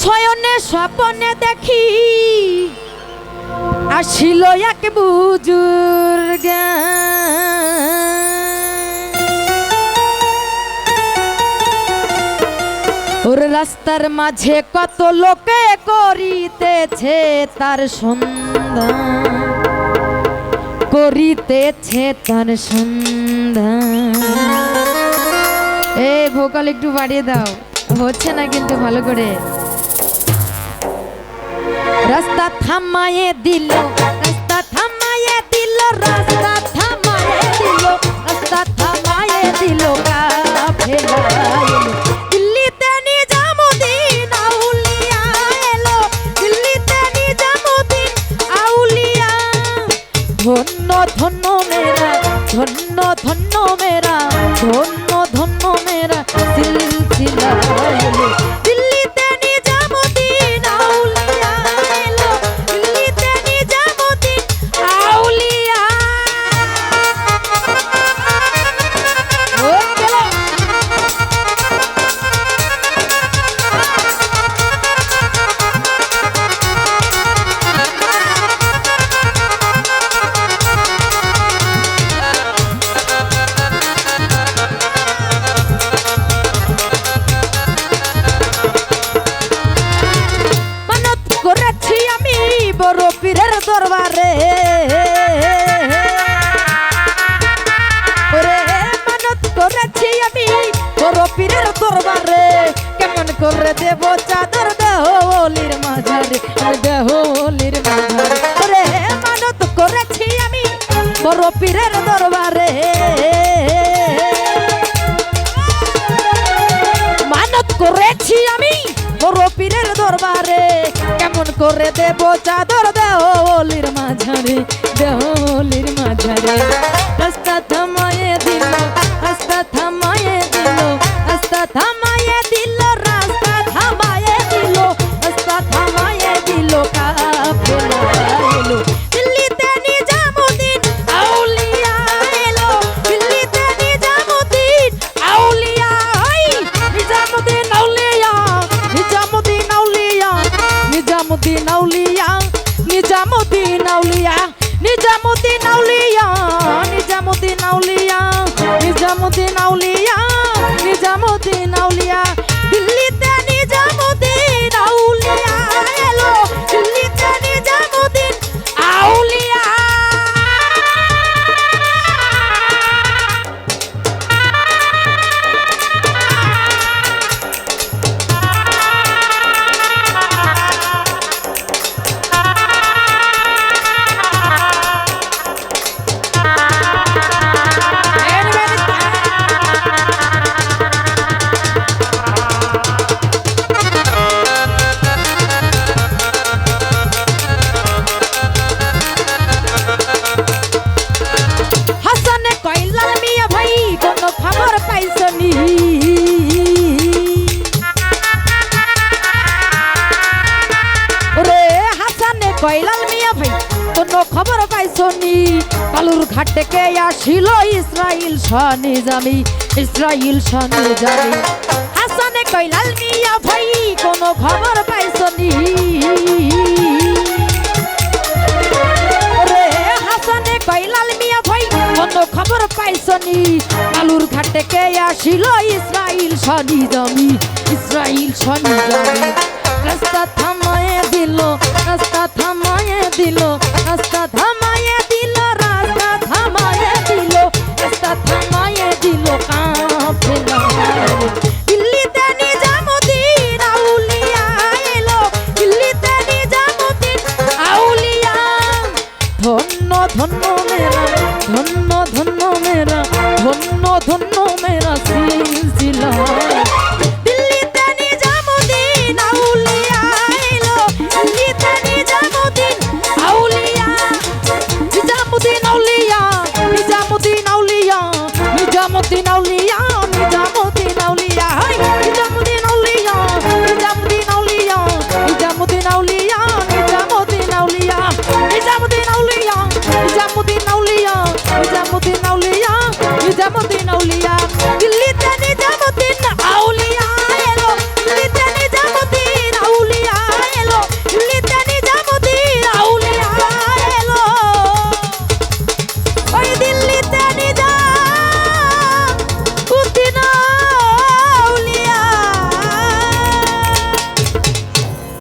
শয়নে স্বপনে দেখি আসিল এক বুজুর্গ ওর রাস্তার মাঝে কত লোকে করিতেছে তার সন্ধান করিতেছে তার সন্ধান। এই ভোকাল একটু বাড়িয়ে দাও, হচ্ছে না কিন্তু ভালো করে। রাস্তা থামায়ে দিল, রাস্তা থামায়ে দিল, রাস্তা থামায়ে দিল, রাস্তা থামায়ে দিল কাফেলা এলো। দিল্লিতে নিজামুদ্দিন আউলিয়া এলো, দিল্লিতে নিজামুদ্দিন আউলিয়া। ধন্য ধন্য মেরা, ধন্য ধন্য মেরা, ধন্য ধন্য মেরা সিলসিলা এলো। দিল্লিতে নিজামুদ্দিন আউলিয়া এলো, দিল্লিতে নিজামুদ্দিন আউলিয়া। ও চলো বড় পীরের দরবারে ওরে মানত করেছি আমি বড় পীরের দরবারে। কেমন করে দেব চাদর দেহ ওলির মাঝারে, দেহ ওলির মাঝারে। ওরে মানত করেছি আমি বড় পীরের দরবারে, মানত করেছি আমি বড় পীরের দরবারে। কেমন করে দেব চাদর দেহ ওলির মাঝারে, দেহ ওলির মাঝারে। রাস্তা থামায়ে দিল, রাস্তা থামায়ে দিল, রাস্তা থামায়ে দিল, রাস্তা থামায়ে দিল, রাস্তা থামায়ে দিল কাফেলা এলো। দিল্লিতে নিজামুদ্দিন আউলিয়া এলো, দিল্লিতে নিজামুদ্দিন আউলিয়া। নিজামুদ্দিন আউলিয়া, নিজামুদ্দিন আউলিয়া, নিজামুদ্দিন আউলিয়া, নিজামুদ্দিন আউলিয়া, নিজামুদ্দিন আউলিয়া, নিজামুদ্দিন আউলিয়া, নিজামুদ্দিন আউলিয়া, নিজামুদ্দিন আউলিয়া। দিল্লিতে নিজামুদ্দিন আউলিয়া এলো, দিল্লিতে নিজামুদ্দিন আউলিয়া। কয়লাল মিয়া ভাই কোনো খবর পাইছনি? কালুর ঘাট থেকে আসিল ইসরাইল শাহ নিজামি, ইসরাইল শাহ নিজামি। হাসানে কয়লাল মিয়া ভাই কোনো খবর পাইছনি? রে হাসানে কয়লাল মিয়া ভাই কোনো খবর পাইছনি? কালুর ঘাট থেকে আসিল ইসরাইল শাহ নিজামি, ইসরাইল শাহ নিজামি। রাস্তা থামায়ে দিল, রাস্তা থামায়ে দিল,